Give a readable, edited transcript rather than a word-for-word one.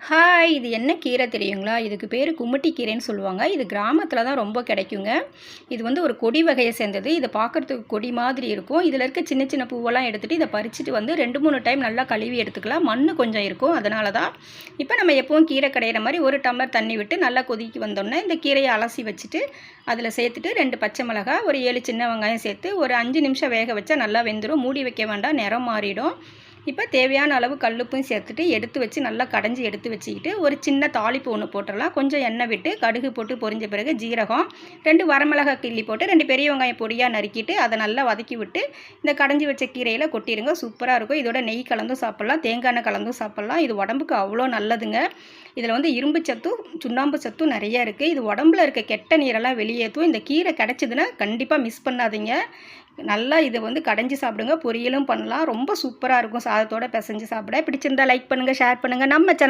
Hi! இது என்ன கீரை தெரியுங்களா? இதுக்கு பேரு கும்மட்டி கீரைன்னு சொல்லுவாங்க. இது கிராமத்தில தான் ரொம்ப கிடைக்குங்க. இது வந்து ஒரு கொடி வகைய சேர்ந்தது. இத பார்க்கறதுக்கு கொடி மாதிரி இருக்கும். இதில இருக்க சின்ன சின்ன பூவெல்லாம் எடுத்துட்டு, இத பறிச்சுட்டு வந்து 2, 3 டைம் நல்லா கழுவி எடுத்துக்கலாம். மண்ணு கொஞ்சம் இருக்கும். அதனால தான். இப்ப நம்ம எப்பவும் கீரை கடையிற மாரி 1 டம்ளர் தண்ணி விட்டு நல்லா கொதிக்க வந்தோனே, இந்த கீரைய அலசி வச்சுட்டு, அதில சேர்த்துட்டு 2 பச்சை மிளகாய், ஒரு 7 சின்ன வெங்காயம் சேர்த்து ஒரு 5 நிமிஷம் வேக வச்சா நல்லா வெந்துரும். மூடி வைக்க வேண்டாம். நிறம் மாறிடும். இப்போ தேவையான அளவு கல்லுப்பும் சேர்த்துட்டு எடுத்து வச்சு நல்லா கடைஞ்சி எடுத்து வச்சுக்கிட்டு ஒரு சின்ன தாளிப்பு ஒன்று போட்டுடலாம். கொஞ்சம் எண்ணெய் விட்டு கடுகு போட்டு பொரிஞ்ச பிறகு ஜீரகம் 2 வரமிளகாய் கிள்ளி போட்டு 2 பெரிய வெங்காயம் பொடியாக நறுக்கிட்டு அதை நல்லா வதக்கி விட்டு இந்த கடைஞ்சி வச்ச கீரையில் கொட்டிடுங்க. சூப்பராக இருக்கும். இதோட நெய் கலந்தும் சாப்பிட்லாம், தேங்காய் எண்ணெய் கலந்தும் சாப்பிட்லாம். இது உடம்புக்கு அவ்வளோ நல்லதுங்க. இதில் வந்து இரும்பு சத்தும் சுண்ணாம்பு சத்தும் நிறைய இருக்குது. இது உடம்புல இருக்க கெட்ட நீரெல்லாம் வெளியேற்றும். இந்த கீரை கிடச்சிதுன்னா கண்டிப்பாக மிஸ் பண்ணாதீங்க. நல்லா இதை வந்து கடைஞ்சி சாப்பிடுங்க. பொரியலும் பண்ணலாம். ரொம்ப சூப்பராக இருக்கும். சாதத்தோட பிசைஞ்சு சாப்பிட. பிடிச்சிருந்தா லைக் பண்ணுங்கள், ஷேர் பண்ணுங்கள். நம்ம சேனல்